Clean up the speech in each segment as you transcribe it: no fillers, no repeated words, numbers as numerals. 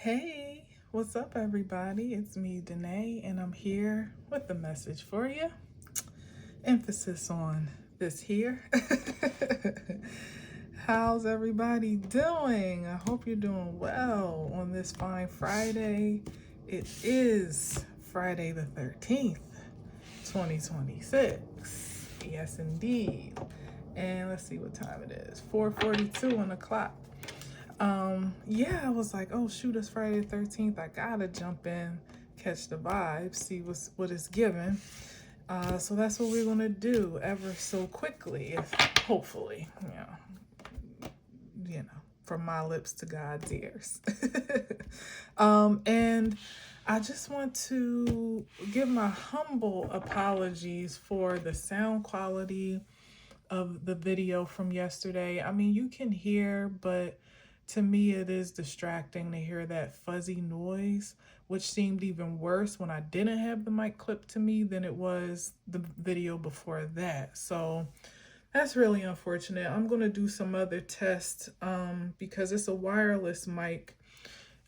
Hey, what's up, everybody? It's me, Danae, and I'm here with a message for you. Emphasis on this here. How's everybody doing? I hope you're doing well on this fine Friday. It is Friday the 13th, 2026. Yes, indeed. And let's see what time it is. 4:42 on the clock. Yeah, I was like, oh shoot, it's Friday the 13th. I gotta jump in, catch the vibe, see what it's given. So that's what we're gonna do ever so quickly, if hopefully, from my lips to God's ears. And I just want to give my humble apologies for the sound quality of the video from yesterday. I mean, you can hear, but to me, it is distracting to hear that fuzzy noise, which seemed even worse when I didn't have the mic clipped to me than it was the video before that. So that's really unfortunate. I'm going to do some other tests because it's a wireless mic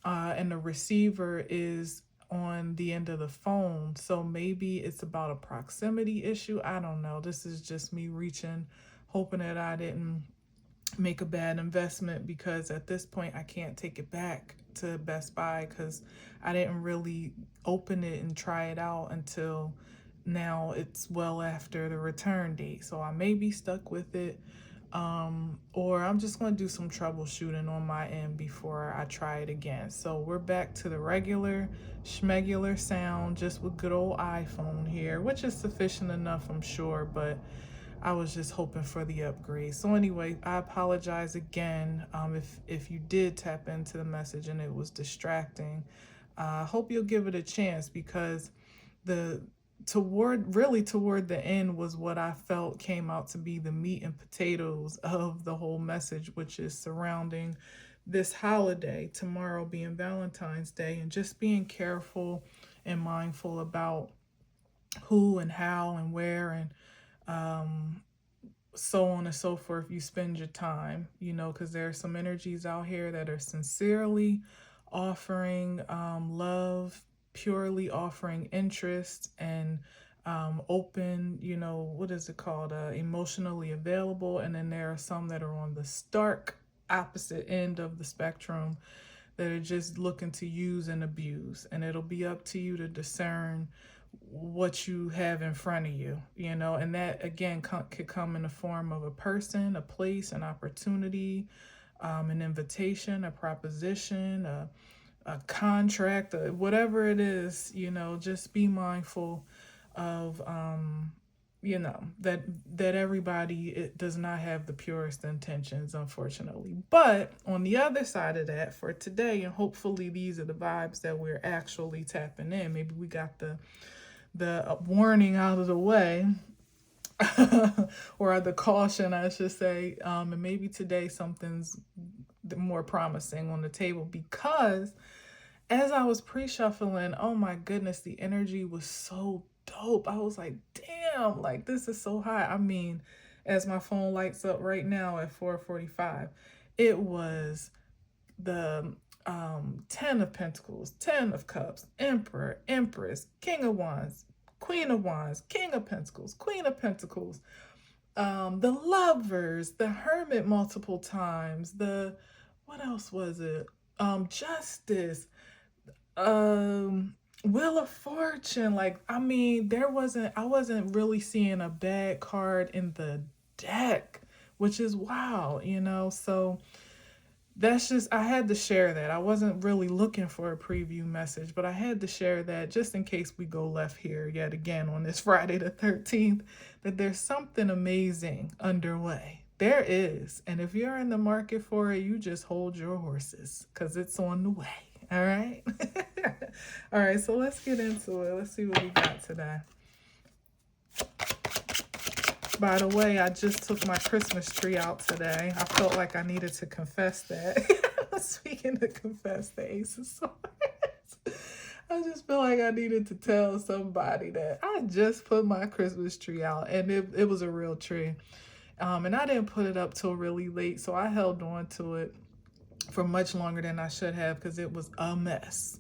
and the receiver is on the end of the phone. So maybe it's about a proximity issue. I don't know. This is just me reaching, hoping that I didn't make a bad investment, because at this point I can't take it back to Best Buy because I didn't really open it and try it out until now. It's well after the return date, so I may be stuck with it, or I'm just going to do some troubleshooting on my end before I try it again. So we're back to the regular schmegular sound, just with good old iPhone here, which is sufficient enough, I'm sure, but I was just hoping for the upgrade. So anyway, I apologize again if you did tap into the message and it was distracting. I hope you'll give it a chance, because toward the end was what I felt came out to be the meat and potatoes of the whole message, which is surrounding this holiday, tomorrow being Valentine's Day, and just being careful and mindful about who and how and where and so on and so forth you spend your time, because there are some energies out here that are sincerely offering love, purely offering interest, and open, what is it called, emotionally available. And then there are some that are on the stark opposite end of the spectrum that are just looking to use and abuse. And it'll be up to you to discern what you have in front of you, and that again could come in the form of a person, a place, an opportunity, an invitation, a proposition, a contract, whatever it is. Just be mindful of that everybody, it does not have the purest intentions, unfortunately. But on the other side of that, for today, and hopefully these are the vibes that we're actually tapping in. Maybe we got the warning out of the way, or the caution, I should say. And maybe today something's more promising on the table, because as I was pre-shuffling, oh my goodness, the energy was so dope. I was like, damn, like this is so high. I mean, as my phone lights up right now at 4:45, it was the 10 of Pentacles, 10 of Cups, Emperor, Empress, King of Wands, Queen of Wands, King of Pentacles, Queen of Pentacles, the Lovers, the Hermit multiple times, what else was it? Justice, Wheel of Fortune. Like, I mean, I wasn't really seeing a bad card in the deck, which is wow, so that's just, I had to share that. I wasn't really looking for a preview message, but I had to share that just in case we go left here yet again on this Friday the 13th, that there's something amazing underway. There is. And if you're in the market for it, you just hold your horses, because it's on the way. All right. All right. So let's get into it. Let's see what we got today. By the way, I just took my Christmas tree out today. I felt like I needed to confess that. Speaking of confess, the Ace of Swords. I just feel like I needed to tell somebody that I just put my Christmas tree out, and it was a real tree. And I didn't put it up till really late, so I held on to it for much longer than I should have because it was a mess.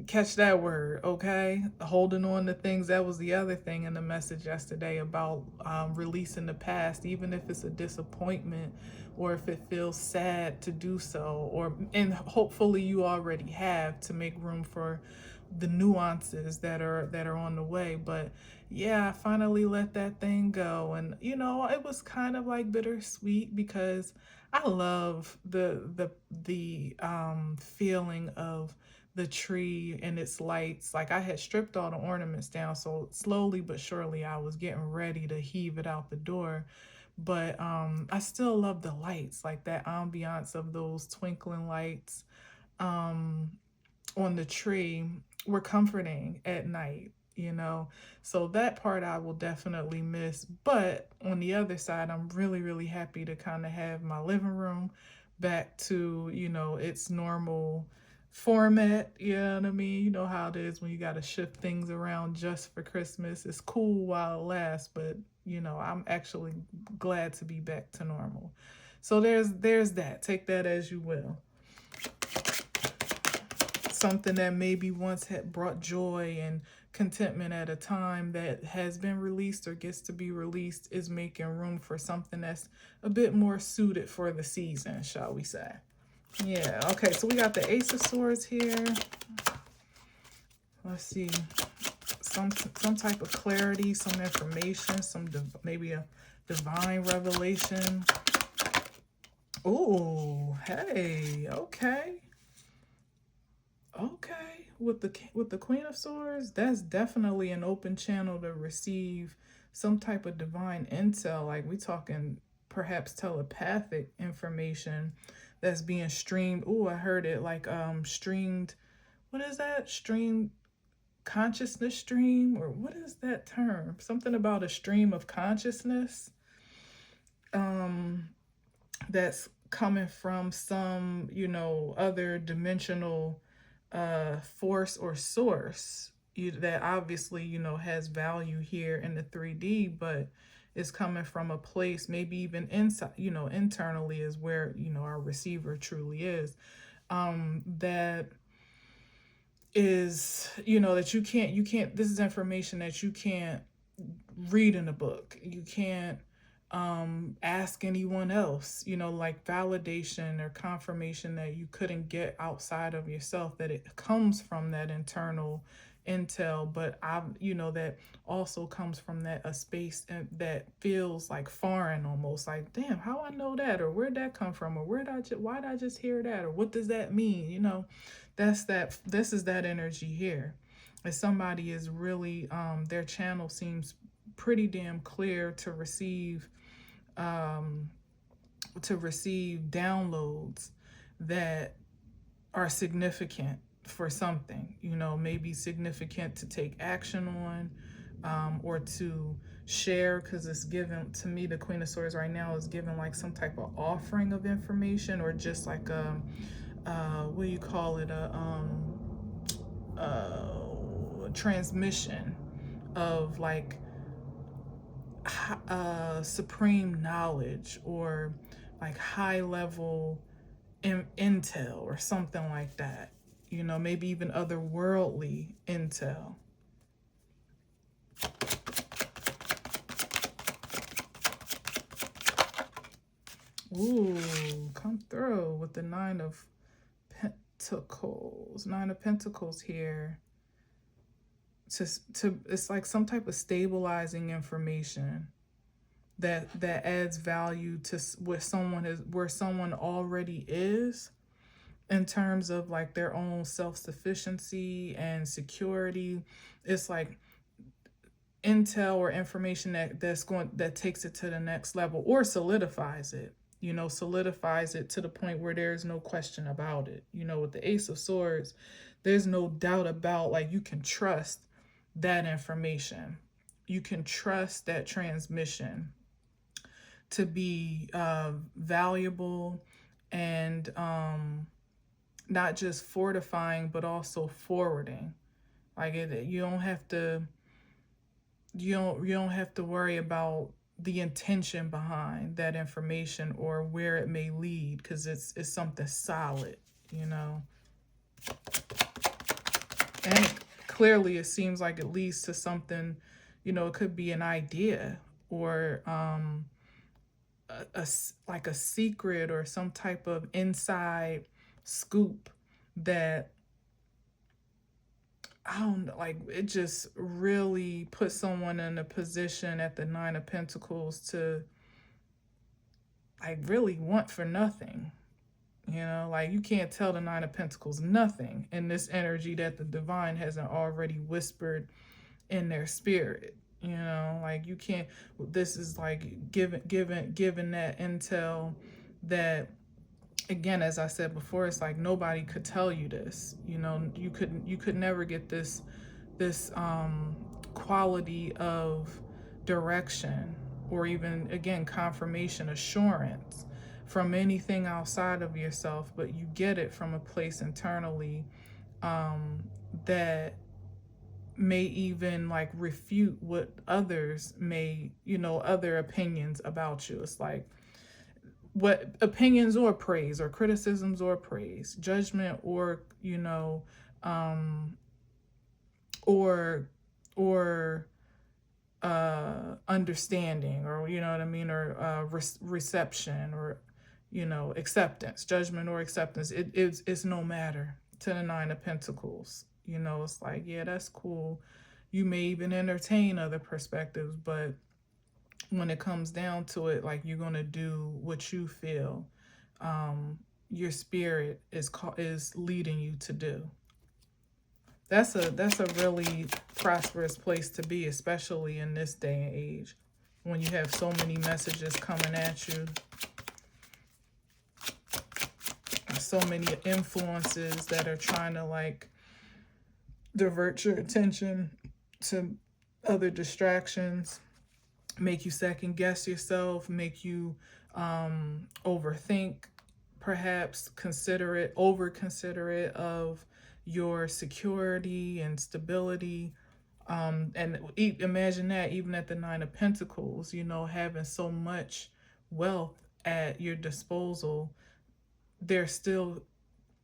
Catch that word, okay? Holding on to things. That was the other thing in the message yesterday about releasing the past, even if it's a disappointment or if it feels sad to do so, and hopefully you already have, to make room for the nuances that are on the way. But yeah, I finally let that thing go, and it was kind of like bittersweet because I love the feeling of the tree and its lights. Like, I had stripped all the ornaments down, so slowly but surely I was getting ready to heave it out the door. But I still love the lights, like that ambiance of those twinkling lights um on the tree were comforting at night. So that part I will definitely miss. But on the other side, I'm really, really happy to kind of have my living room back to, its normal format. You know what I mean? You know how it is when you got to shift things around just for Christmas. It's cool while it lasts, but I'm actually glad to be back to normal. So there's that. Take that as you will. Something that maybe once had brought joy and contentment at a time that has been released or gets to be released is making room for something that's a bit more suited for the season, shall we say. Yeah, okay, so we got the Ace of Swords here. Let's see. Some type of clarity, some information, maybe a divine revelation. Oh, hey, okay. Okay, with the Queen of Swords, that's definitely an open channel to receive some type of divine intel. Like, we talking perhaps telepathic information that's being streamed. Oh, I heard it, like streamed. What is that? Streamed consciousness stream, or what is that term? Something about a stream of consciousness. That's coming from some, other dimensional force or source that obviously, has value here in the 3D, but is coming from a place, maybe even inside, internally is where, our receiver truly is. That is, that you can't, this is information that you can't read in a book. You can't ask anyone else, like validation or confirmation that you couldn't get outside of yourself, that it comes from that internal intel. But that also comes from that a space that feels like foreign, almost like, damn, how I know that, or where'd that come from, or why did I just hear that, or what does that mean? This is that energy here. If somebody is really their channel seems pretty damn clear to receive downloads that are significant for something, maybe significant to take action on, or to share, because it's given to me, the Queen of Swords right now is given like some type of offering of information, or just like what do you call it, a transmission of like supreme knowledge, or like high level intel or something like that, maybe even otherworldly intel. Ooh, come through with the Nine of Pentacles here. It's like some type of stabilizing information that adds value to where someone already is, in terms of like their own self-sufficiency and security. It's like intel or information that takes it to the next level, or solidifies it, solidifies it to the point where there's no question about it. With the Ace of Swords, there's no doubt about, like, you can trust that information. You can trust that transmission to be valuable, and not just fortifying, but also forwarding. Like, you don't have to worry about the intention behind that information or where it may lead, because it's something solid, you know. And clearly it seems like it leads to something, you know, it could be an idea or like a secret or some type of inside scoop that, I don't know, like it just really puts someone in a position at the Nine of Pentacles to like really want for nothing. You know, like you can't tell the Nine of Pentacles nothing in this energy that the divine hasn't already whispered in their spirit. You know, like you can't, this is like given that intel that, again, as I said before, it's like nobody could tell you this. You know, you could never get this quality of direction or even, again, confirmation, assurance from anything outside of yourself, but you get it from a place internally that may even like refute what others may, you know, other opinions about you. It's like, what opinions or praise or criticisms or praise, judgment or, you know, or understanding, or you know what I mean, or reception, or you know, acceptance, judgment or acceptance. It's no matter to the Nine of Pentacles. You know, it's like, yeah, that's cool. You may even entertain other perspectives, but when it comes down to it, like you're gonna do what you feel your spirit is leading you to do. That's a really prosperous place to be, especially in this day and age, when you have so many messages coming at you, so many influences that are trying to like divert your attention to other distractions, make you second guess yourself, make you overthink, perhaps over considerate of your security and stability. And imagine that even at the Nine of Pentacles, you know, having so much wealth at your disposal, there still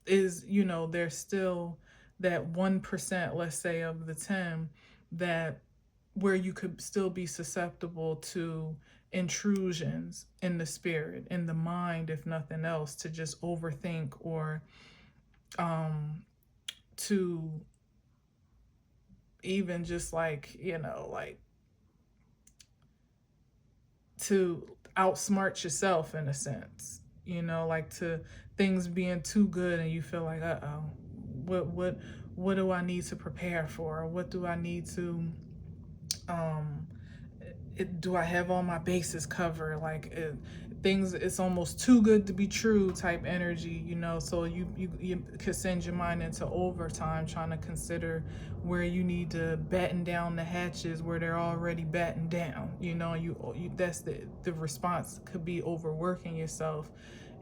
is, you know, there's still that 1%, let's say, of the 10 that where you could still be susceptible to intrusions in the spirit, in the mind, if nothing else, to just overthink or to even just like, you know, like to outsmart yourself in a sense, you know, like to things being too good and you feel like, uh-oh, what do I need to prepare for? What do I need to do I have all my bases covered? Like things, it's almost too good to be true type energy, you know. So you could send your mind into overtime trying to consider where you need to batten down the hatches where they're already battened down, you know. You that's the response could be overworking yourself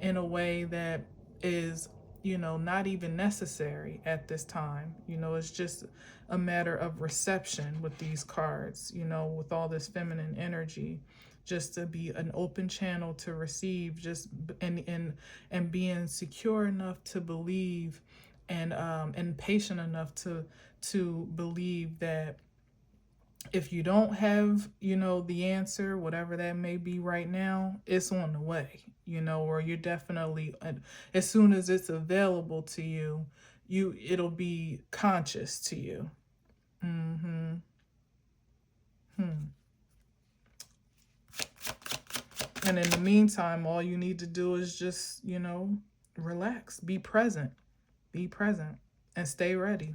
in a way that is, you know, not even necessary at this time. You know, it's just a matter of reception with these cards, you know, with all this feminine energy, just to be an open channel to receive, just and being secure enough to believe and patient enough to believe that if you don't have, you know, the answer, whatever that may be right now, it's on the way, you know, or you're definitely, as soon as it's available to you, it'll be conscious to you. Mm-hmm. And in the meantime, all you need to do is just, you know, relax, be present, and stay ready.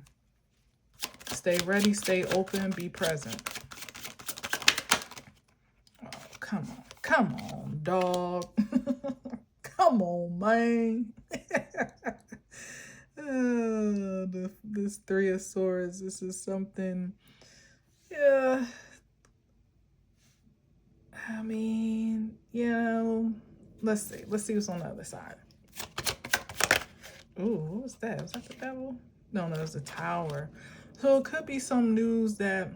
Stay ready, stay open, be present. Oh, come on, dog. Come on, man. This Three of Swords, this is something, yeah. I mean, you know, let's see what's on the other side. Ooh, what was that? Was that the devil? No, it was the Tower. So it could be some news that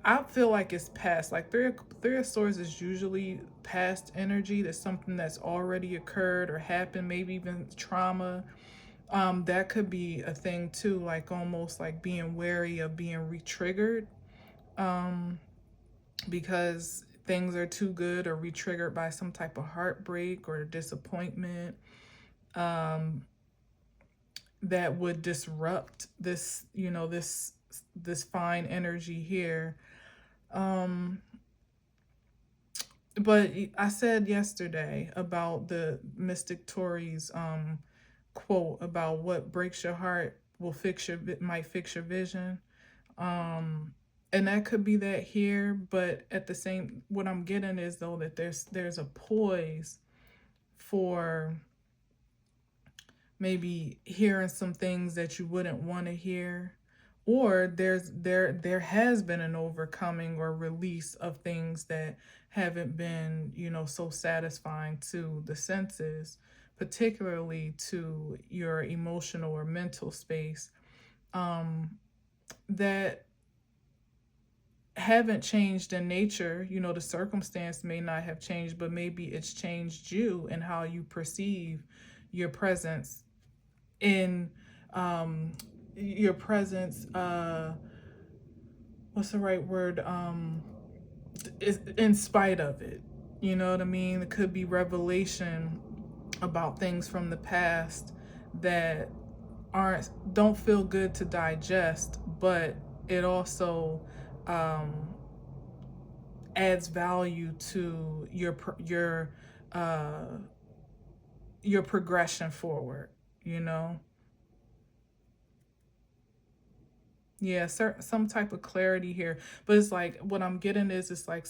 I feel like it's past. Like three of swords is usually past energy. That's something that's already occurred or happened, maybe even trauma. That could be a thing too, like almost like being wary of being re-triggered, because things are too good, or re-triggered by some type of heartbreak or disappointment, that would disrupt this, this fine energy here. Um, but I said yesterday about the Mystic Tory's quote about what breaks your heart will might fix your vision. Um, and that could be that here, but at the same, what I'm getting is though that there's a poise for maybe hearing some things that you wouldn't want to hear, or there has been an overcoming or release of things that haven't been, so satisfying to the senses, particularly to your emotional or mental space, that haven't changed in nature. The circumstance may not have changed, but maybe it's changed you and how you perceive your presence in your presence, what's the right word, is in spite of it. You know what I mean? It could be revelation about things from the past that don't feel good to digest, but it also um adds value to uh your progression forward, you know. Yeah, some type of clarity here, but it's like what I'm getting is it's like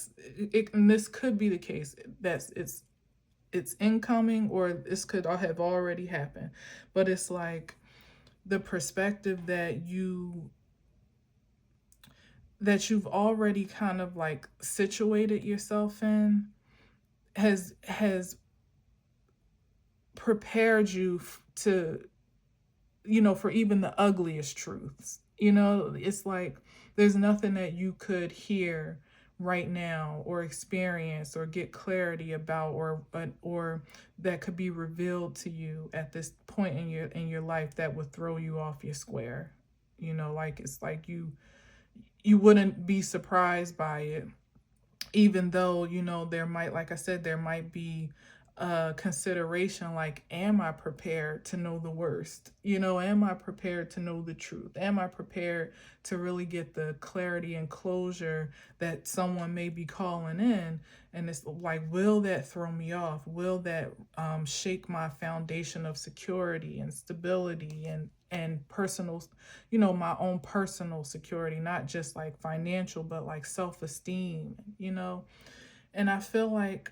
and this could be the case that it's incoming, or this could have already happened, but it's like the perspective that you've already kind of like situated yourself in has prepared you to, for even the ugliest truths. It's like there's nothing that you could hear right now or experience or get clarity about, or that could be revealed to you at this point in your life that would throw you off your square. Like it's like you wouldn't be surprised by it, even though, there might, like I said, there might be a consideration like, am I prepared to know the worst? Am I prepared to know the truth? Am I prepared to really get the clarity and closure that someone may be calling in? And it's like, will that throw me off? Will that shake my foundation of security and stability and personal, my own personal security, not just like financial, but like self-esteem, And I feel like,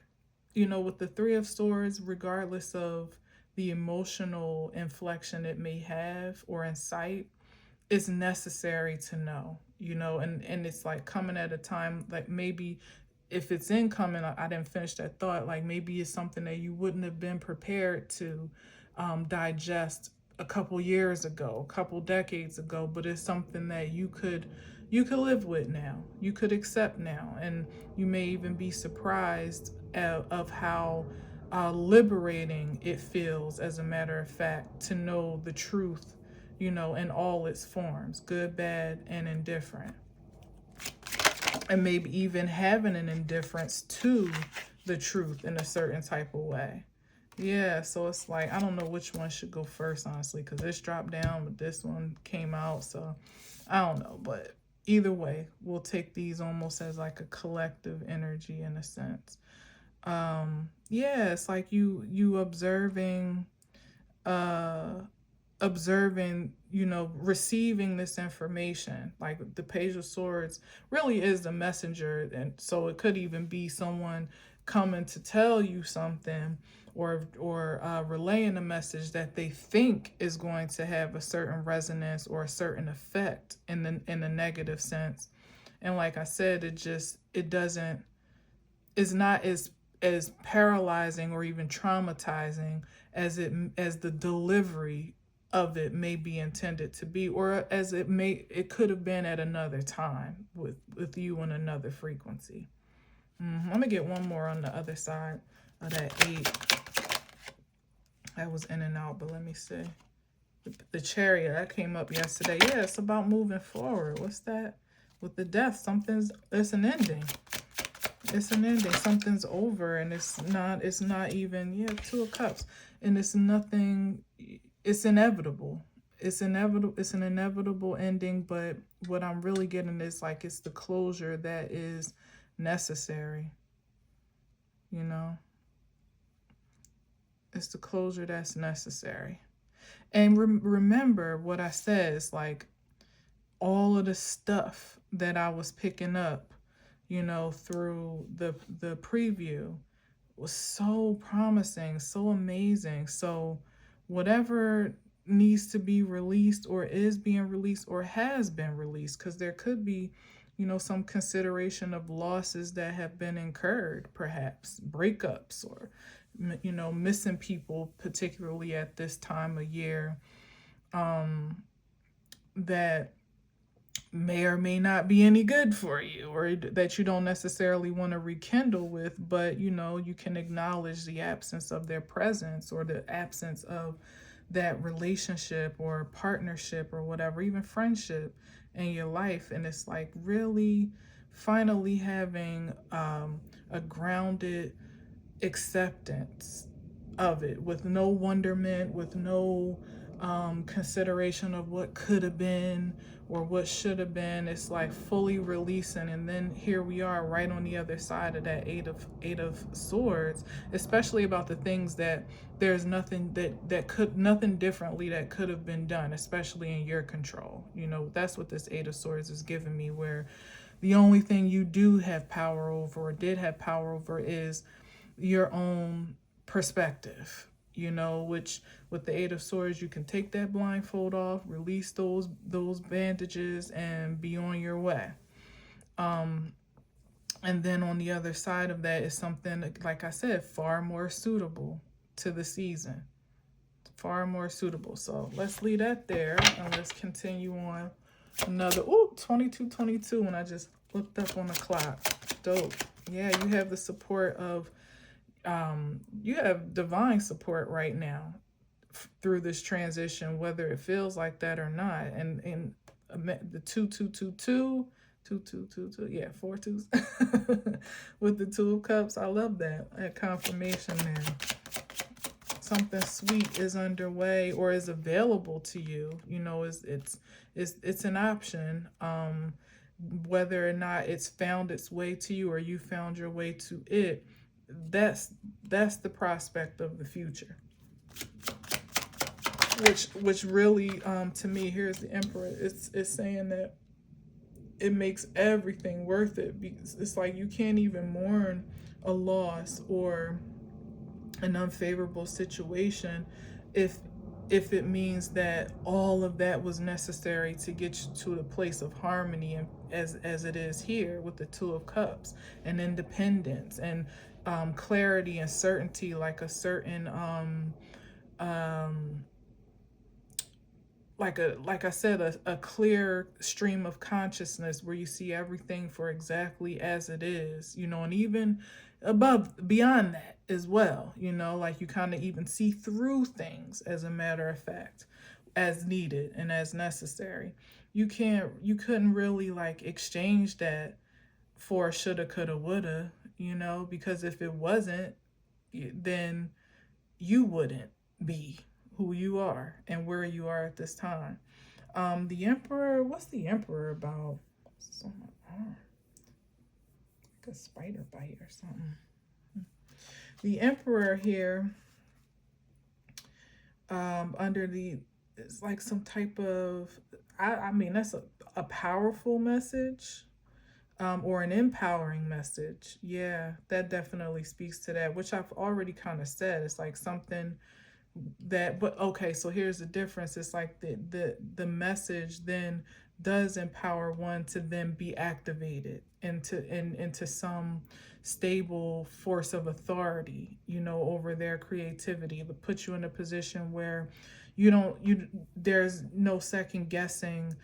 with the Three of Swords, regardless of the emotional inflection it may have or incite, it's necessary to know, and it's like coming at a time like maybe if it's incoming, I didn't finish that thought, like maybe it's something that you wouldn't have been prepared to digest a couple years ago, a couple decades ago, but it's something that you could live with now, you could accept now, and you may even be surprised of how liberating it feels, as a matter of fact, to know the truth, in all its forms, good, bad, and indifferent. And maybe even having an indifference to the truth in a certain type of way. Yeah, so it's like, I don't know which one should go first, honestly, because this dropped down, but this one came out, so I don't know. But either way, we'll take these almost as like a collective energy in a sense. Yeah, it's like you observing, receiving this information. Like the Page of Swords really is the messenger, and so it could even be someone coming to tell you something, or relaying a message that they think is going to have a certain resonance or a certain effect in the negative sense. And like I said, it doesn't is not as paralyzing or even traumatizing as the delivery of it may be intended to be, or as it could have been at another time with you on another frequency. I'm gonna get one more on the other side of that 8. That was in and out, but let me see. The Chariot, that came up yesterday. Yeah, it's about moving forward. What's that? With the Death, it's an ending. It's an ending. Something's over, and it's not even, yeah, 2 of Cups. And it's nothing, it's inevitable. It's inevitable. It's an inevitable ending, but what I'm really getting is like, it's the closure that is necessary. You know? It's the closure that's necessary. And remember what I said, is like all of the stuff that I was picking up, you know, through the preview was so promising, so amazing. So whatever needs to be released or is being released or has been released, because there could be, you know, some consideration of losses that have been incurred, perhaps breakups or, you know, missing people, particularly at this time of year, that may or may not be any good for you, or that you don't necessarily want to rekindle with, but you know, you can acknowledge the absence of their presence or the absence of that relationship or partnership or whatever, even friendship in your life. And it's like really finally having a grounded acceptance of it, with no wonderment, with no consideration of what could have been or what should have been. It's like fully releasing, and then here we are right on the other side of that eight of swords, especially about the things that there's nothing nothing differently that could have been done, especially in your control. You know, that's what this 8 of swords is giving me, where the only thing you do have power over or did have power over is your own perspective, you know, which with the 8 of swords, you can take that blindfold off, release those bandages, and be on your way. And then on the other side of that is something, like I said, far more suitable to the season. Far more suitable. So let's leave that there, and let's continue on another, 2222 when I just looked up on the clock. Dope. Yeah, you have the support of you have divine support right now through this transition, whether it feels like that or not. And the 2222, yeah, 4 twos with the 2 of Cups. I love that confirmation there. Something sweet is underway or is available to you. You know, it's an option. Whether or not it's found its way to you or you found your way to it, that's the prospect of the future, which really, to me, here's the Emperor, it's saying that it makes everything worth it, because it's like you can't even mourn a loss or an unfavorable situation if it means that all of that was necessary to get you to the place of harmony, and as it is here with the 2 of Cups, and independence and clarity and certainty, like a certain like I said, a clear stream of consciousness where you see everything for exactly as it is, you know, and even beyond that as well, you know, like you kind of even see through things, as a matter of fact, as needed and as necessary. You couldn't really like exchange that for shoulda, coulda, woulda, you know, because if it wasn't, then you wouldn't be who you are and where you are at this time. The Emperor, what's the Emperor about? It's on my arm. Like a spider bite or something. The Emperor here, under it's like some type of, I mean, that's a powerful message. Or an empowering message. Yeah, that definitely speaks to that, which I've already kind of said. It's like something that, but okay, so here's the difference. It's like the message then does empower one to then be activated into some stable force of authority, you know, over their creativity, to put you in a position where there's no second guessing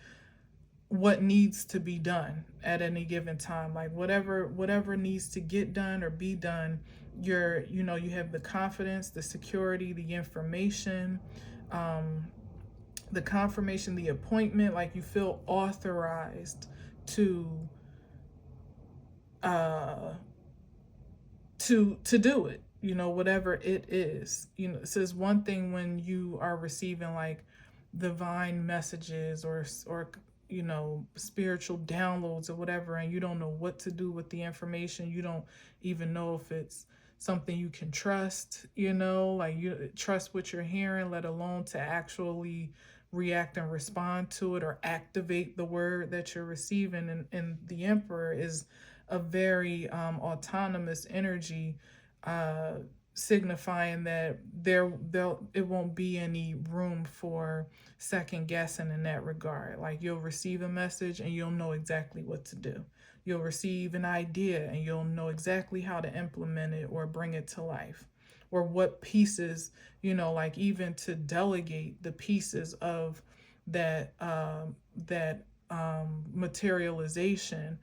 what needs to be done at any given time. Like whatever needs to get done or be done, you have the confidence, the security, the information, um, the confirmation, the appointment. Like you feel authorized to uh to do it, whatever it is. It says one thing when you are receiving like divine messages or spiritual downloads or whatever, and you don't know what to do with the information. You don't even know if it's something you can trust, like you trust what you're hearing, let alone to actually react and respond to it or activate the word that you're receiving. And the emperor is a very autonomous energy, uh, signifying that it won't be any room for second guessing in that regard. Like you'll receive a message and you'll know exactly what to do. You'll receive an idea and you'll know exactly how to implement it or bring it to life, or what pieces, like even to delegate the pieces of that materialization,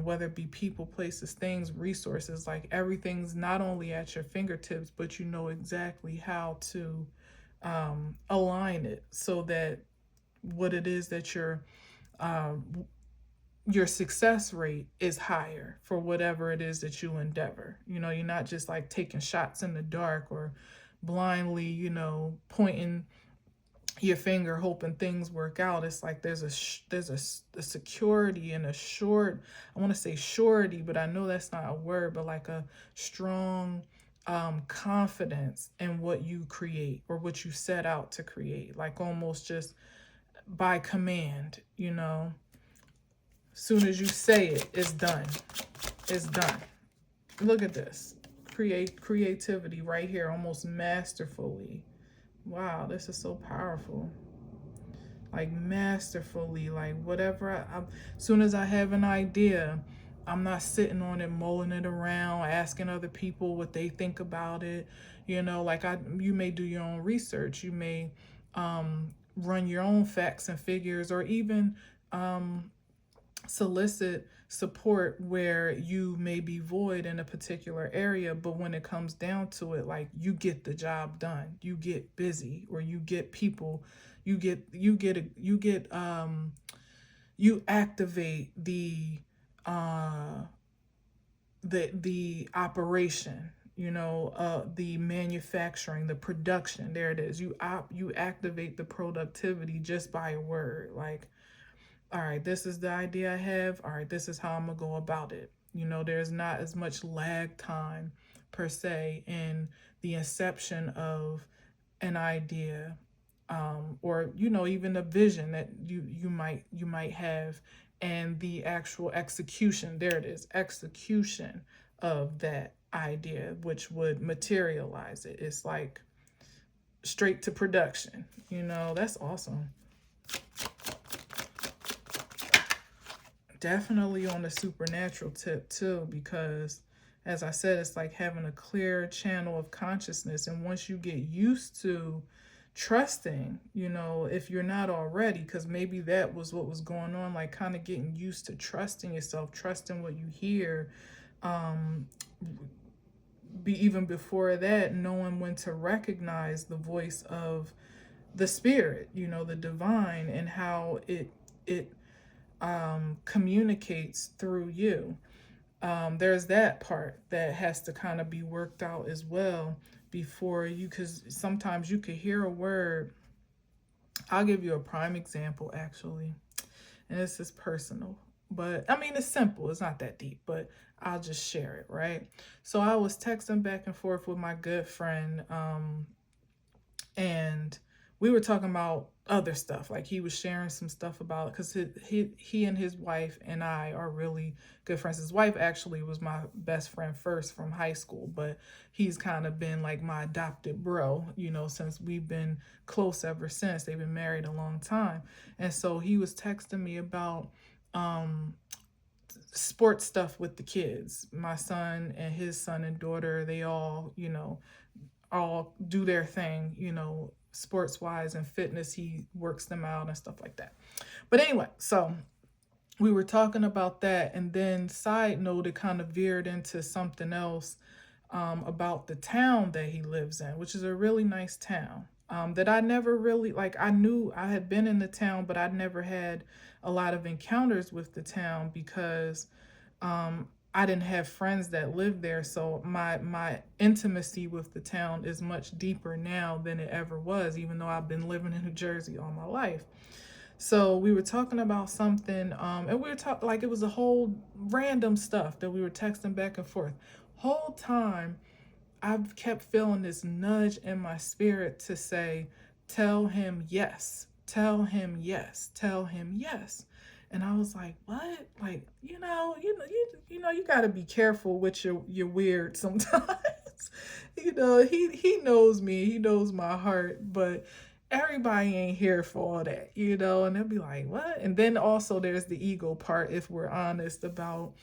whether it be people, places, things, resources. Like everything's not only at your fingertips, but you know exactly how to align it so that what it is that your success rate is higher for whatever it is that you endeavor. You're not just like taking shots in the dark or blindly, pointing your finger hoping things work out. It's like there's a security and a short, I want to say surety, but I know that's not a word, but like a strong confidence in what you create or what you set out to create, like almost just by command. Soon as you say it, it's done. It's done. Look at this. Creativity right here, almost masterfully. Wow, this is so powerful. Like masterfully, like whatever soon as I have an idea, I'm not sitting on it, mulling it around, asking other people what they think about it. Like you may do your own research. You may run your own facts and figures, or even solicit support where you may be void in a particular area. But when it comes down to it, like you get the job done, you get busy, or you get people, you activate the operation, the manufacturing, the production. There it is. You activate the productivity just by a word. Like, all right, this is the idea I have. All right, this is how I'm gonna go about it. There's not as much lag time per se in the inception of an idea, or even a vision that you might have, and the actual execution. There it is, execution of that idea, which would materialize it. It's like straight to production. That's awesome. Definitely on the supernatural tip too, because as I said, it's like having a clear channel of consciousness. And once you get used to trusting, if you're not already, because maybe that was what was going on, like kind of getting used to trusting yourself, trusting what you hear, be even before that, knowing when to recognize the voice of the spirit, the divine, and how it communicates through you. There's that part that has to kind of be worked out as well before you, because sometimes you could hear a word. I'll give you a prime example, actually, and this is personal, but I mean, it's simple. It's not that deep, but I'll just share it, right? So I was texting back and forth with my good friend, and we were talking about other stuff. Like he was sharing some stuff about, because he and his wife and I are really good friends. His wife actually was my best friend first from high school, but he's kind of been like my adopted bro, since we've been close ever since. They've been married a long time. And so he was texting me about sports stuff with the kids. My son and his son and daughter, they all do their thing, sports wise and fitness. He works them out and stuff like that. But anyway, so we were talking about that, and then side note, it kind of veered into something else, about the town that he lives in, which is a really nice town. That I never really like. I knew I had been in the town, but I'd never had a lot of encounters with the town because I didn't have friends that lived there. So my intimacy with the town is much deeper now than it ever was, even though I've been living in New Jersey all my life. So we were talking about something, and we were talking like it was a whole random stuff that we were texting back and forth. Whole time, I've kept feeling this nudge in my spirit to say, "Tell him yes, tell him yes, tell him yes." And I was like, "What? Like, you got to be careful with your weird sometimes." He knows me, he knows my heart, but everybody ain't here for all that, and they'll be like, what? And then also there's the ego part, if we're honest about,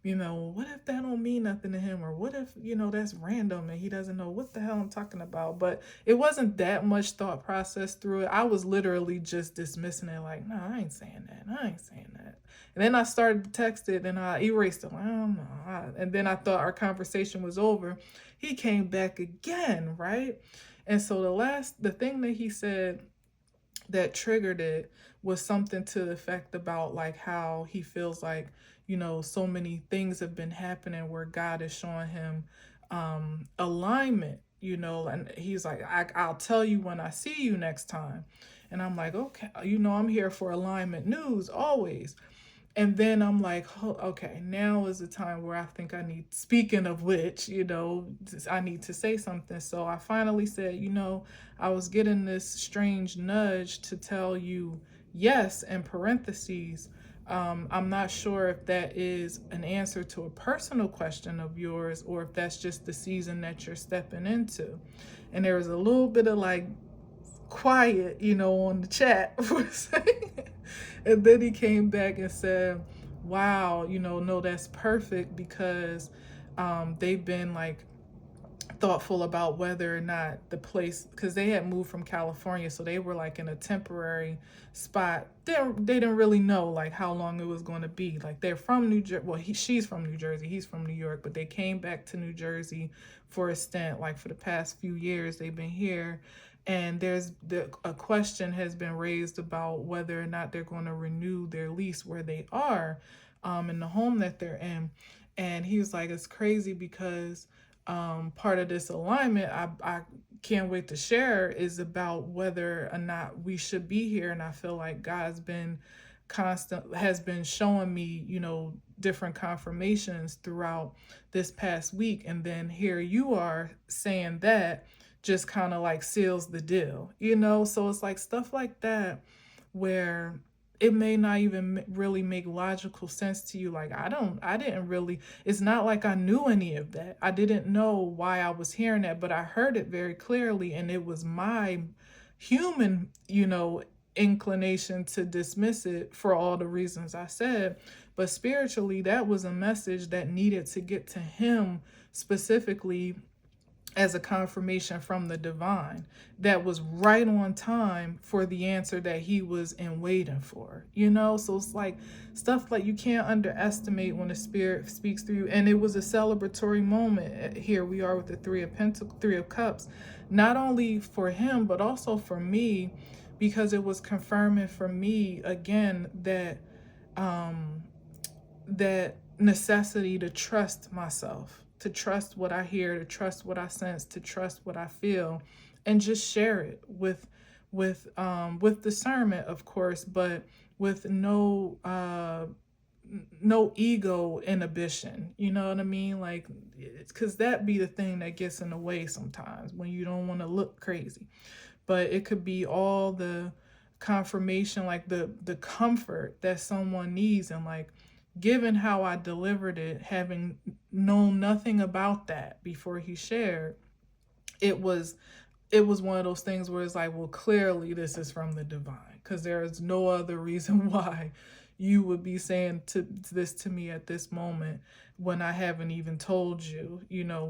what if that don't mean nothing to him? Or what if, that's random and he doesn't know what the hell I'm talking about? But it wasn't that much thought process through it. I was literally just dismissing it like, no, I ain't saying that. I ain't saying that. And then I started to text it and I erased it. Like, I don't know. And then I thought our conversation was over. He came back again, right? And so the thing that he said that triggered it was something to the effect about like how he feels like, so many things have been happening where God is showing him alignment, and he's like, I'll tell you when I see you next time. And I'm like, okay, I'm here for alignment news always. And then I'm like, oh, okay, now is the time where I think I need, speaking of which, I need to say something. So I finally said, I was getting this strange nudge to tell you yes, in parentheses. I'm not sure if that is an answer to a personal question of yours or if that's just the season that you're stepping into. And there was a little bit of like quiet, on the chat for a second. And then he came back and said, wow, no, that's perfect because they've been like thoughtful about whether or not the place, because they had moved from California, so they were like in a temporary spot. They didn't really know like how long it was going to be. Like they're from New Jersey. Well, she's from New Jersey. He's from New York, but they came back to New Jersey for a stint. Like for the past few years, they've been here. And a question has been raised about whether or not they're going to renew their lease where they are, in the home that they're in. And he was like, it's crazy because part of this alignment I can't wait to share is about whether or not we should be here. And I feel like God's been has been showing me, different confirmations throughout this past week. And then here you are saying that just kind of like seals the deal, So it's like stuff like that where it may not even really make logical sense to you. Like, it's not like I knew any of that. I didn't know why I was hearing that, but I heard it very clearly. And it was my human, inclination to dismiss it for all the reasons I said. But spiritually, that was a message that needed to get to him specifically as a confirmation from the divine that was right on time for the answer that he was in waiting for, So it's like stuff like you can't underestimate when the spirit speaks through you. And it was a celebratory moment. Here we are with the Three of Cups, not only for him, but also for me, because it was confirming for me again that that necessity to trust myself, to trust what I hear, to trust what I sense, to trust what I feel, and just share it with discernment, of course, but with no ego inhibition. You know what I mean? Like, because that be the thing that gets in the way sometimes when you don't want to look crazy. But it could be all the confirmation, like the comfort that someone needs, and like, given how I delivered it, having known nothing about that before he shared, it was one of those things where it's like, well, clearly this is from the divine, because there is no other reason why you would be saying this to me at this moment when I haven't even told you,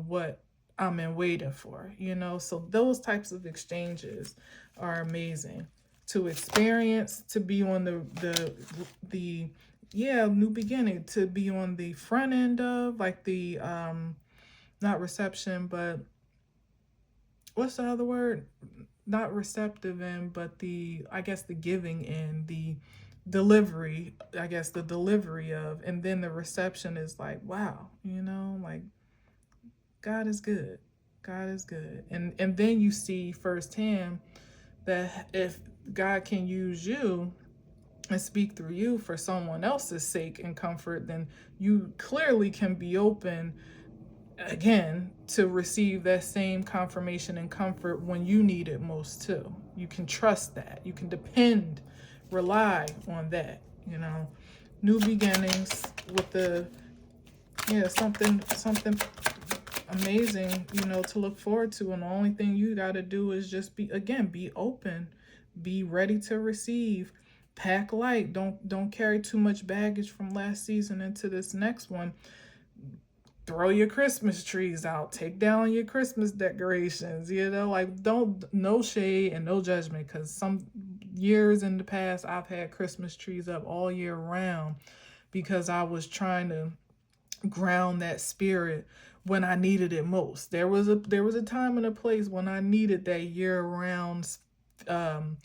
what I'm in waiting for, you know? So those types of exchanges are amazing to experience, to be on the yeah, new beginning, to be on the front end of, like, the not reception, but what's the other word? Not receptive end, but the, I guess, the giving end, the delivery, I guess, the delivery of, and then the reception is like, wow, you know, like, God is good. God is good. And then you see firsthand that if God can use you and speak through you for someone else's sake and comfort, then you clearly can be open again to receive that same confirmation and comfort when you need it most too. You can trust that. You can depend, rely on that, you know. New beginnings with the, yeah, something amazing, you know, to look forward to. And the only thing you got to do is just be, again, be open, be ready to receive, pack light, don't carry too much baggage from last season into this next one. Throw your Christmas trees out, take down your Christmas decorations, you know, like, don't, no shade and no judgment, because some years in the past I've had Christmas trees up all year round because I was trying to ground that spirit when I needed it most. There was a time and a place when I needed that year-round um,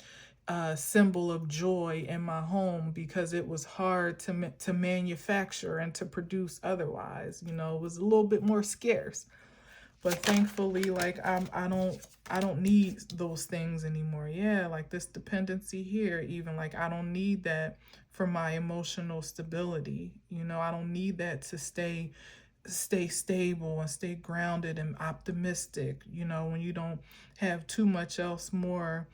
symbol of joy in my home, because it was hard to manufacture and to produce otherwise. You know, it was a little bit more scarce. But thankfully, like, I don't need those things anymore. Yeah, like this dependency here, even, like, I don't need that for my emotional stability. You know, I don't need that to stay stable and stay grounded and optimistic, you know, when you don't have too much else more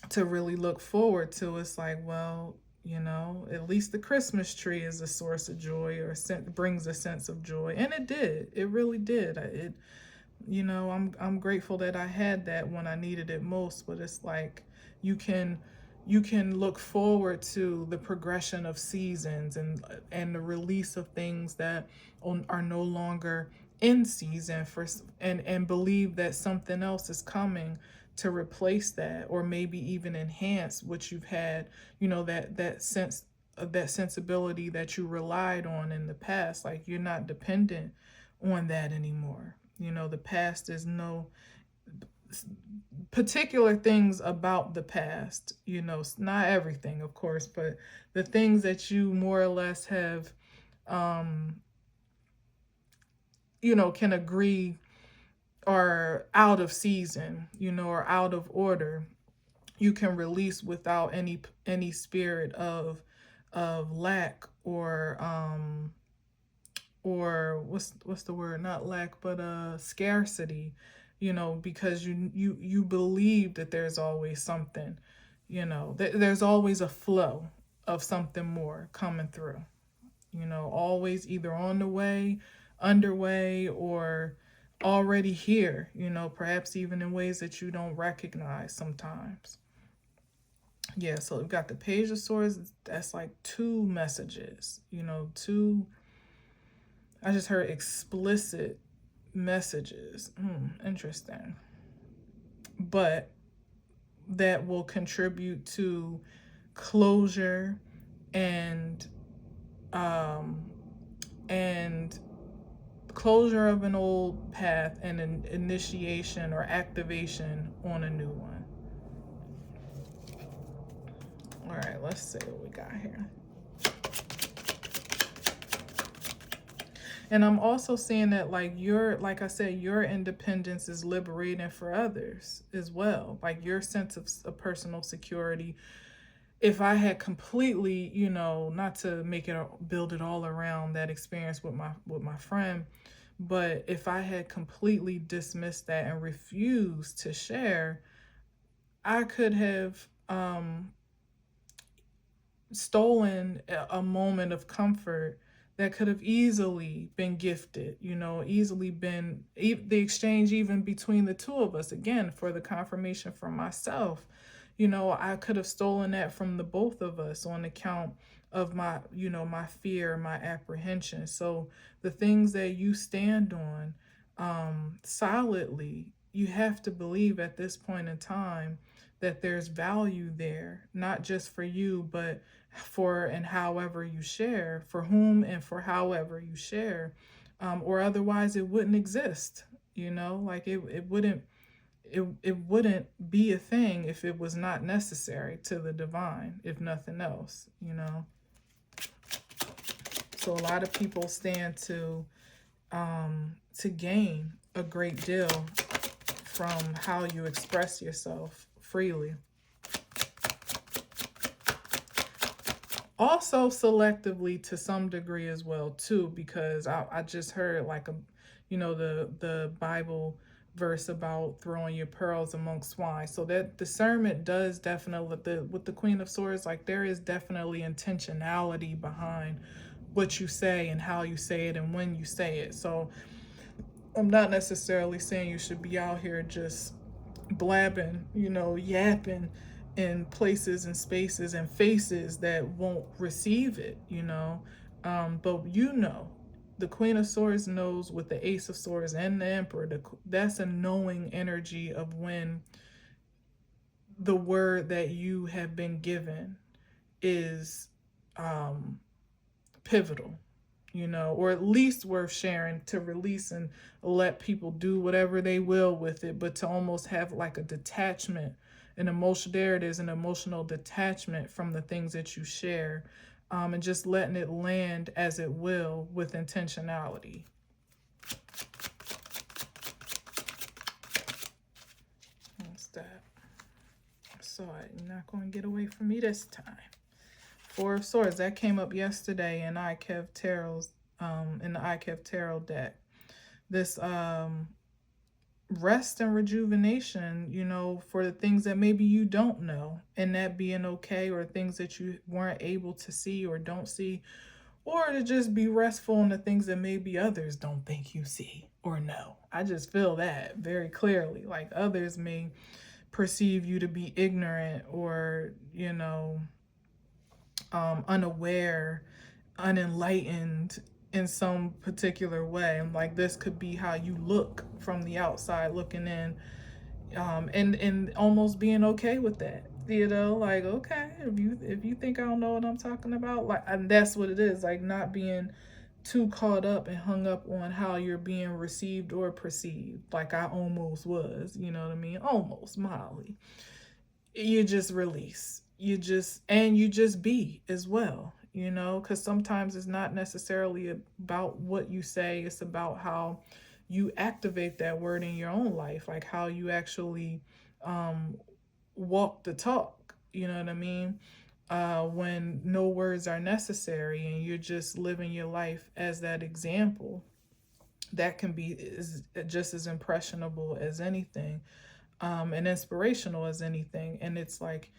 to really look forward to. It's like, well, you know, at least the Christmas tree is a source of joy, or brings a sense of joy. And it did. It really did. It, you know, I'm grateful that I had that when I needed it most. But it's like, you can look forward to the progression of seasons, and the release of things that are no longer in season, and believe that something else is coming to replace that, or maybe even enhance what you've had, you know, that sense of that sensibility that you relied on in the past. Like, you're not dependent on that anymore. You know, the past is no particular things about the past, you know, not everything, of course, but the things that you more or less have, um, you know, can agree are out of season, you know, or out of order. You can release without any spirit of lack, or what's the word, not lack, but scarcity, you know, because you believe that there's always something, you know, there's always a flow of something more coming through, you know, always either on the way, underway, or already here, you know, perhaps even in ways that you don't recognize sometimes. Yeah, so we've got the Page of Swords. That's like two messages, you know, two, I just heard explicit messages. Interesting. But that will contribute to closure, and um and closure of an old path, and an initiation or activation on a new one. All right, let's see what we got here. And I'm also seeing that, like, like I said, your independence is liberating for others as well. Like, your sense of personal security. If I had completely, you know, not to build it all around that experience with my friend, but if I had completely dismissed that and refused to share, I could have stolen a moment of comfort that could have easily been gifted, you know, easily been the exchange even between the two of us, again, for the confirmation for myself. You know, I could have stolen that from the both of us on account of my, you know, my fear, my apprehension. So the things that you stand on, solidly, you have to believe at this point in time that there's value there, not just for you, but for and however you share, for whom and for however you share, or otherwise it wouldn't exist. Like it wouldn't be a thing if it was not necessary to the divine, if nothing else. So a lot of people stand to gain a great deal from how you express yourself freely. Also selectively to some degree as well too, because I just heard like the Bible verse about throwing your pearls among swine. So that discernment does definitely, with the Queen of Swords, like there is definitely intentionality behind what you say and how you say it and when you say it. So I'm not necessarily saying you should be out here just blabbing, yapping in places and spaces and faces that won't receive it. But the Queen of Swords knows with the Ace of Swords and the Emperor, that's a knowing energy of when the word that you have been given is pivotal, or at least worth sharing, to release and let people do whatever they will with it, but to almost have like a detachment, there it is, an emotional detachment from the things that you share, and just letting it land as it will with intentionality. What's that? So you're not going to get away from me this time. Four of Swords, that came up yesterday in IKEV Tarot's in the IKEV Tarot deck. This rest and rejuvenation, for the things that maybe you don't know, and that being okay, or things that you weren't able to see or don't see, or to just be restful in the things that maybe others don't think you see or know. I just feel that very clearly. Like others may perceive you to be ignorant or, unaware, unenlightened in some particular way. Like this could be how you look from the outside looking in, and almost being okay with that. Like, okay, if you think I don't know what I'm talking about, like, and that's what it is. Like not being too caught up and hung up on how you're being received or perceived. Like I almost was, you know what I mean? Almost mildly. You just release. You just be as well, because sometimes it's not necessarily about what you say, it's about how you activate that word in your own life, like how you actually walk the talk, you know what I mean? When no words are necessary and you're just living your life as that example, that can be just as impressionable as anything, and inspirational as anything. And it's like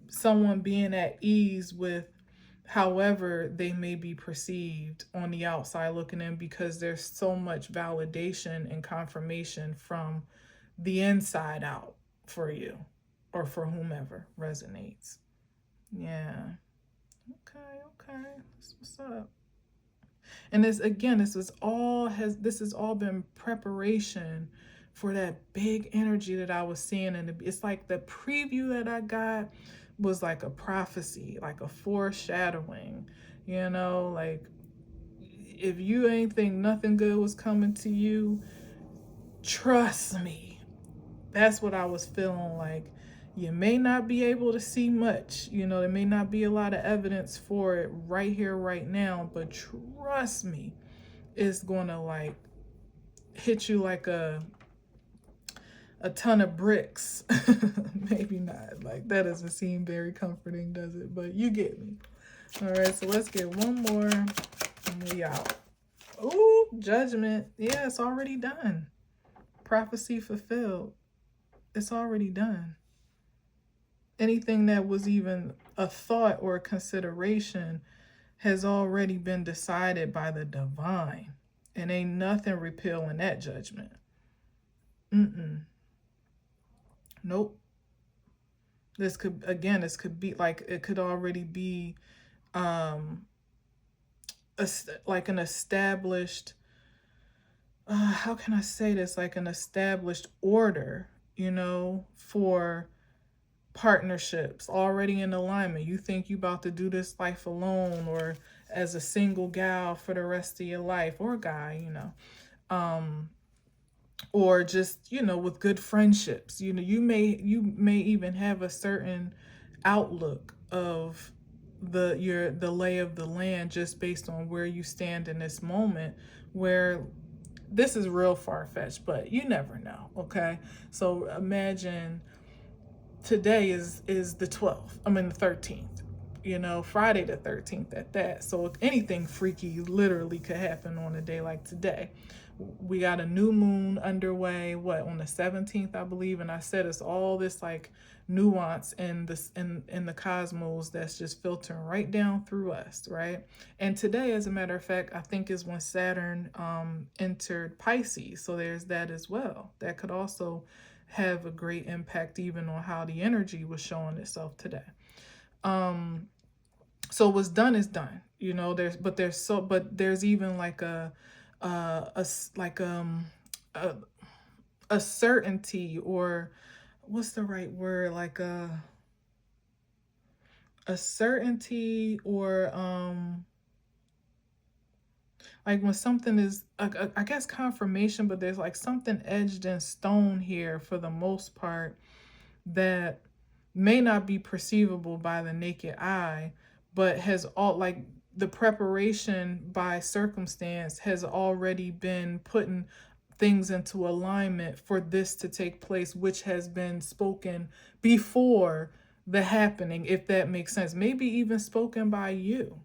someone being at ease with however they may be perceived on the outside looking in, because there's so much validation and confirmation from the inside out for you or for whomever resonates. Yeah. Okay. That's what's up. And this has all been preparation for that big energy that I was seeing. And it's like the preview that I got was like a prophecy, like a foreshadowing, like if you ain't think nothing good was coming to you, trust me. That's what I was feeling like. You may not be able to see much, there may not be a lot of evidence for it right here, right now, but trust me, it's gonna like hit you like a ton of bricks. Maybe not. Like that doesn't seem very comforting, does it? But you get me. All right, so let's get one more and we out. Ooh, Judgment. Yeah, it's already done. Prophecy fulfilled. It's already done. Anything that was even a thought or a consideration has already been decided by the divine. And ain't nothing repealing that judgment. Nope. This could be like, it could already be like an established how can I say this, like an established order, for partnerships already in alignment. You think you about to do this life alone or as a single gal for the rest of your life, or guy, um, or just, with good friendships. You may even have a certain outlook of the lay of the land just based on where you stand in this moment, where this is real far-fetched, but you never know. Okay, so imagine today is the 12th, I mean the 13th, Friday the 13th at that. So anything freaky literally could happen on a day like today. We got a new moon underway, on the 17th, I believe, and I said it's all this like nuance in this in the cosmos that's just filtering right down through us, right? And today, as a matter of fact, I think is when Saturn entered Pisces, so there's that as well. That could also have a great impact even on how the energy was showing itself today. So what's done is done. There's even like like a, a certainty, or what's the right word, like a certainty, or like when something is, I guess confirmation, but there's like something edged in stone here for the most part that may not be perceivable by the naked eye, but has all like the preparation by circumstance has already been putting things into alignment for this to take place, which has been spoken before the happening, if that makes sense. Maybe even spoken by you,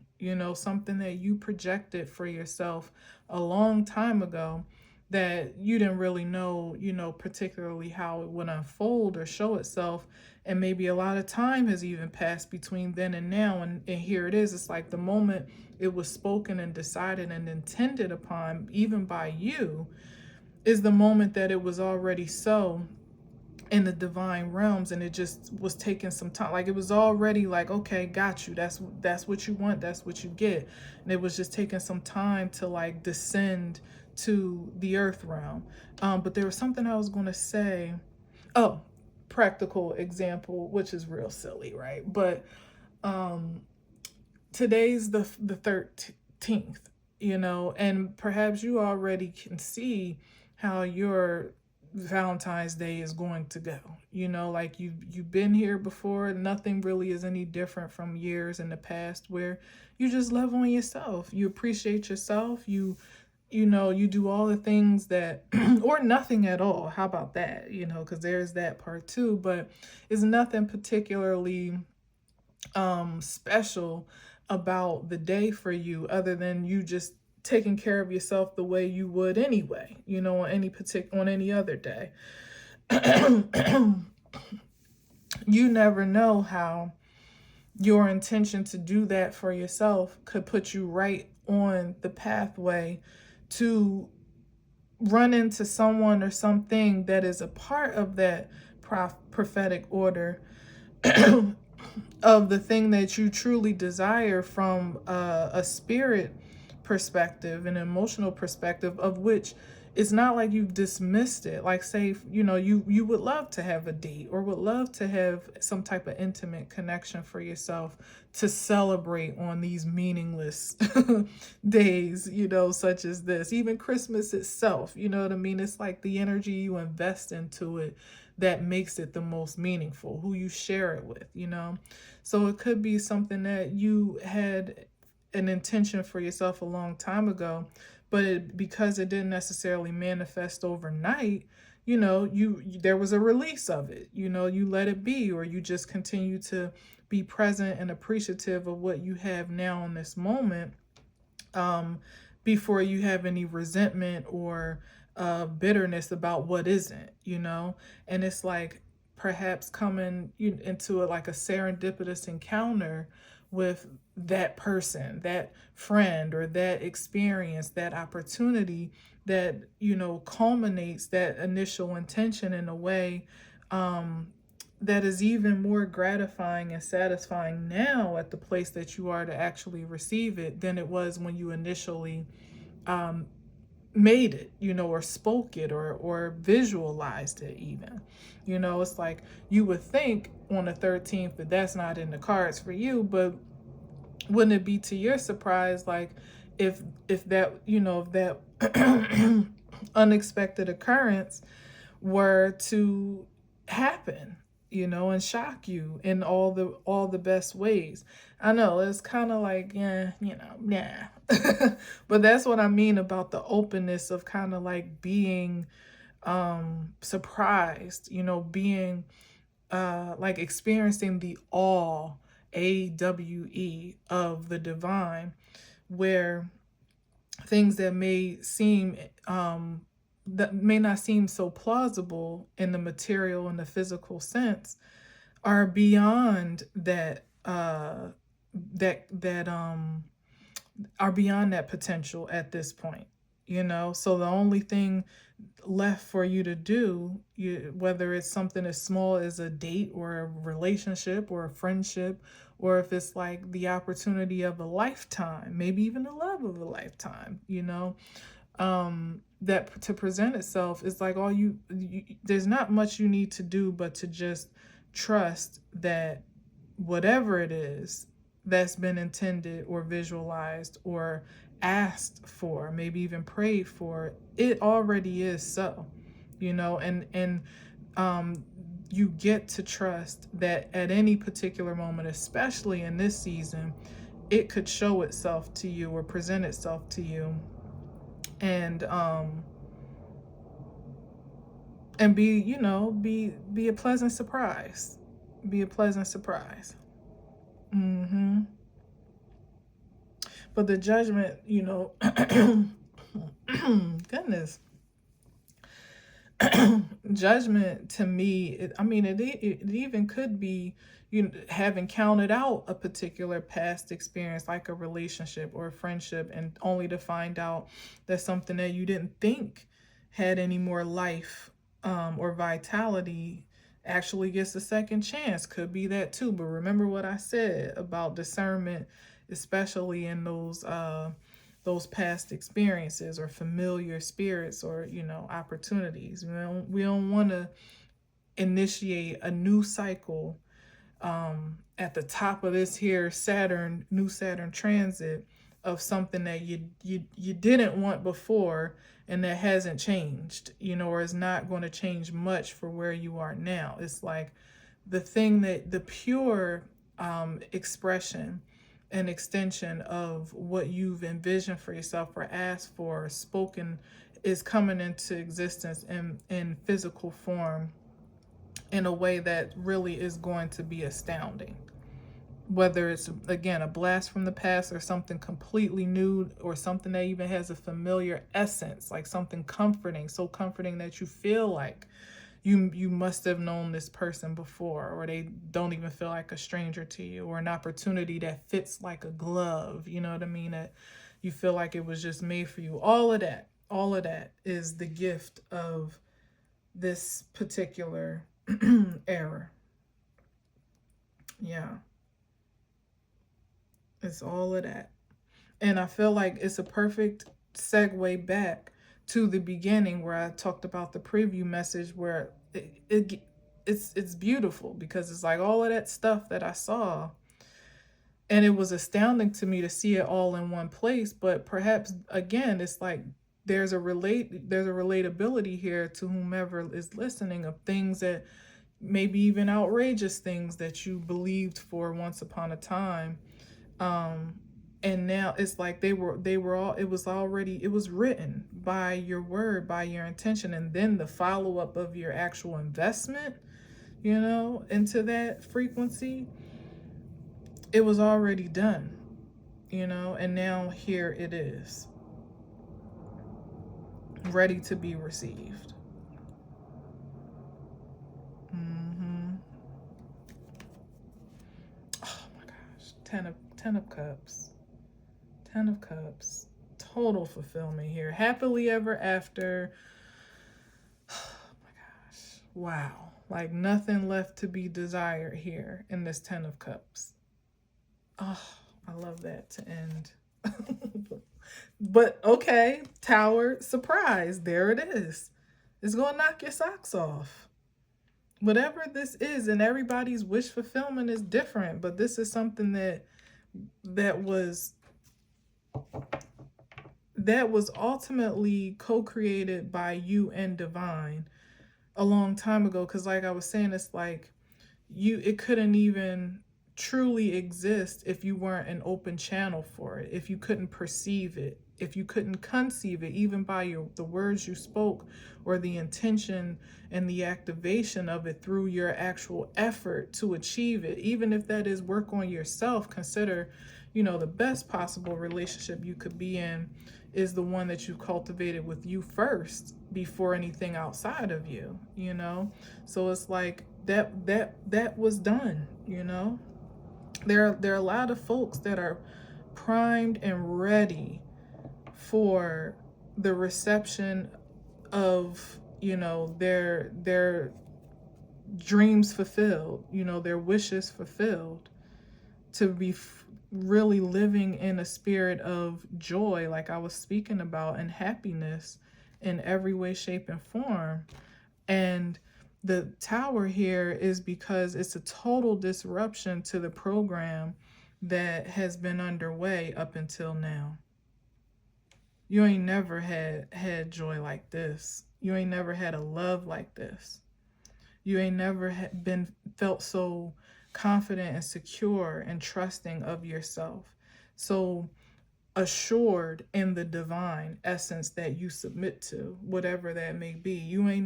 something that you projected for yourself a long time ago that you didn't really know, particularly how it would unfold or show itself. And maybe a lot of time has even passed between then and now. And here it is. It's like the moment it was spoken and decided and intended upon, even by you, is the moment that it was already so in the divine realms, and it just was taking some time. Like it was already like, okay, got you. That's what you want. That's what you get. And it was just taking some time to like descend to the earth realm. But there was something I was going to say. Oh, practical example, which is real silly, right? But today's the 13th, and perhaps you already can see how your Valentine's Day is going to go. Like you've been here before. Nothing really is any different from years in the past where you just love on yourself. You appreciate yourself. You do all the things that or nothing at all. How about that? Because there's that part too, but it's nothing particularly special about the day for you other than you just taking care of yourself the way you would anyway, on any other day. You never know how your intention to do that for yourself could put you right on the pathway to run into someone or something that is a part of that prophetic order of the thing that you truly desire from a spirit perspective, an emotional perspective, of which it's not like you've dismissed it. Like say, you would love to have a date or would love to have some type of intimate connection for yourself to celebrate on these meaningless days, such as this. Even Christmas itself, you know what I mean? It's like the energy you invest into it that makes it the most meaningful, who you share it with, So it could be something that you had an intention for yourself a long time ago, but because it didn't necessarily manifest overnight, there was a release of it. You let it be, or you just continue to be present and appreciative of what you have now in this moment, before you have any resentment or bitterness about what isn't, And it's like perhaps coming into like a serendipitous encounter with that person, that friend, or that experience, that opportunity that, culminates that initial intention in a way that is even more gratifying and satisfying now at the place that you are to actually receive it than it was when you initially made it, or spoke it, or visualized it even. It's like you would think on the 13th that that's not in the cards for you, but wouldn't it be to your surprise, like if that, if that unexpected occurrence were to happen, and shock you in all the best ways. I know it's kind of like, yeah, yeah. But that's what I mean about the openness of kind of like being surprised, being like experiencing the AWE of the divine, where things that may not seem so plausible in the material and the physical sense are beyond that are beyond that potential at this point. So the only thing left for you to do, whether it's something as small as a date or a relationship or a friendship, or if it's like the opportunity of a lifetime, maybe even the love of a lifetime, that to present itself, is like there's not much you need to do but to just trust that whatever it is that's been intended or visualized or asked for, maybe even prayed for, it already is so, and you get to trust that at any particular moment, especially in this season, it could show itself to you or present itself to you, and be a pleasant surprise. Be a pleasant surprise. But the judgment, goodness, judgment to me, it even could be, having counted out a particular past experience, like a relationship or a friendship, and only to find out that something that you didn't think had any more life or vitality actually gets a second chance. Could be that too. But remember what I said about discernment, especially in those past experiences or familiar spirits or opportunities. We don't want to initiate a new cycle at the top of this here new Saturn transit, of something that you didn't want before, and that hasn't changed, or is not going to change much for where you are now. It's like the pure expression and extension of what you've envisioned for yourself or asked for or spoken is coming into existence in physical form in a way that really is going to be astounding. Whether it's, again, a blast from the past or something completely new, or something that even has a familiar essence, like something comforting, so comforting that you feel like you must have known this person before, or they don't even feel like a stranger to you, or an opportunity that fits like a glove, you know what I mean, that you feel like it was just made for you. All of that is the gift of this particular era. Yeah, it's all of that. And I feel like it's a perfect segue back to the beginning, where I talked about the preview message, where it's beautiful, because it's like all of that stuff that I saw, and it was astounding to me to see it all in one place. But perhaps, again, it's like there's a relatability here to whomever is listening, of things that maybe even outrageous things that you believed for once upon a time, and now it's like they were all, it was written by your word, by your intention, and then the follow-up of your actual investment, into that frequency, it was already done, and now here it is, ready to be received. Oh my gosh, 10 of cups. 10 of Cups. Total fulfillment here. Happily ever after. Oh my gosh. Wow. Like nothing left to be desired here in this 10 of Cups. Oh, I love that to end. But okay, tower, surprise, there it is. It's gonna knock your socks off. Whatever this is, and everybody's wish fulfillment is different, but this is something that was that was ultimately co-created by you and divine a long time ago. Because like I was saying, it's like it couldn't even truly exist if you weren't an open channel for it, if you couldn't perceive it, if you couldn't conceive it, even by the words you spoke, or the intention and the activation of it through your actual effort to achieve it. Even if that is work on yourself, consider, the best possible relationship you could be in is the one that you cultivated with you first before anything outside of you. So it's like that was done. There are a lot of folks that are primed and ready for the reception of their dreams fulfilled, their wishes fulfilled, to be really living in a spirit of joy, like I was speaking about, and happiness in every way, shape, and form. And the tower here is because it's a total disruption to the program that has been underway up until now. You ain't never had joy like this. You ain't never had a love like this. You ain't never been felt so confident and secure and trusting of yourself. So assured in the divine essence that you submit to, whatever that may be. You ain't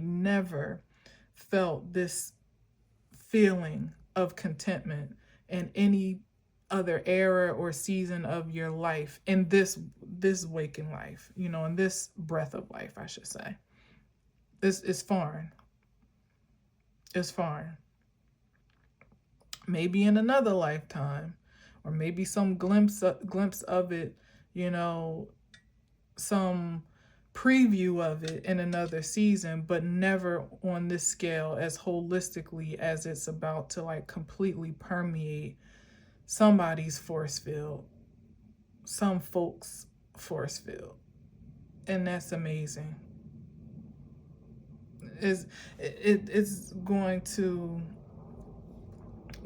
never felt this feeling of contentment in any other era or season of your life, in this waking life, in this breath of life, I should say. This is foreign. It's foreign. Maybe in another lifetime, or maybe some glimpse of it, some preview of it in another season, but never on this scale, as holistically as it's about to like completely permeate somebody's force field, some folks' force field. And that's amazing. It's going to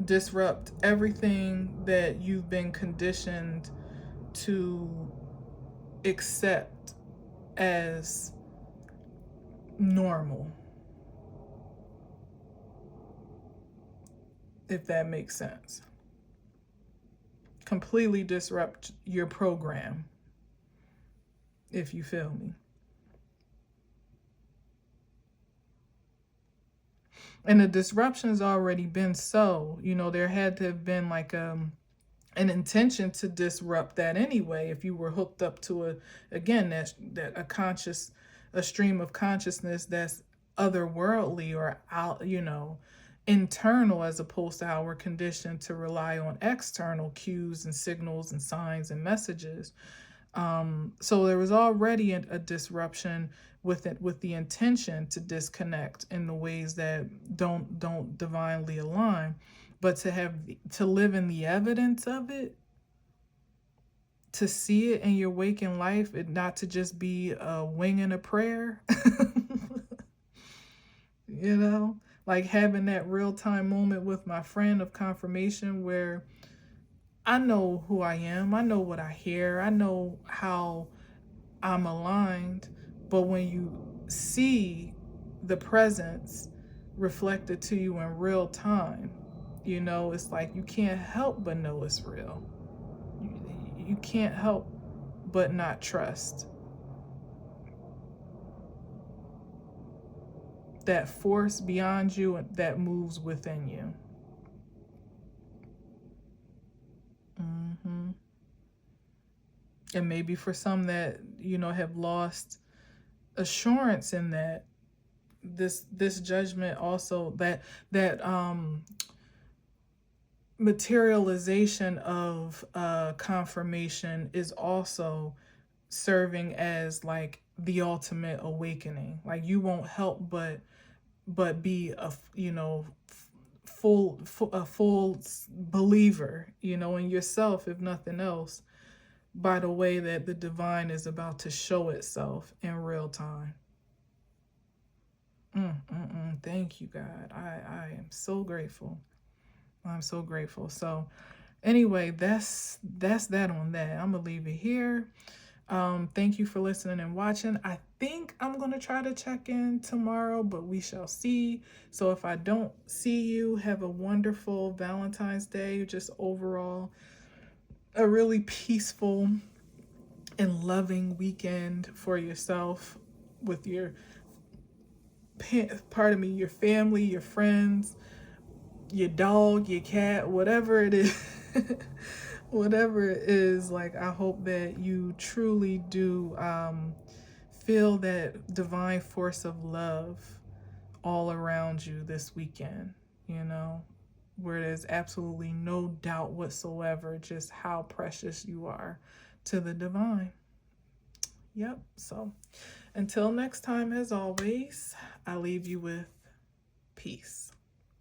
disrupt everything that you've been conditioned to accept as normal, if that makes sense. Completely disrupt your program, if you feel me. And the disruption's already been there had to have been like an intention to disrupt that anyway. If you were hooked up to a stream of consciousness that's otherworldly or out, internal, as opposed to how we're conditioned to rely on external cues and signals and signs and messages. So there was already a disruption with it, with the intention to disconnect in the ways that don't divinely align. But to live in the evidence of it, to see it in your waking life, it not to just be a wing and a prayer, like having that real-time moment with my friend of confirmation, where I know who I am, I know what I hear, I know how I'm aligned. But when you see the presence reflected to you in real time, it's like you can't help but know it's real. You can't help but not trust that force beyond you that moves within you. And maybe for some that have lost assurance in that, this judgment also, that materialization of confirmation is also serving as like the ultimate awakening. Like you won't help but be a full believer in yourself, if nothing else, by the way that the divine is about to show itself in real time. Thank you, God. I am so grateful. I'm so grateful. So anyway, that's that on that. I'm gonna leave it here. Thank you for listening and watching. I think I'm gonna try to check in tomorrow, but we shall see. So if I don't see you, have a wonderful Valentine's Day. Just overall a really peaceful and loving weekend for yourself with your your family, your friends, your dog, your cat, whatever it is. Whatever it is, like, I hope that you truly do feel that divine force of love all around you this weekend, where there's absolutely no doubt whatsoever just how precious you are to the divine. Yep. So until next time, as always, I leave you with peace.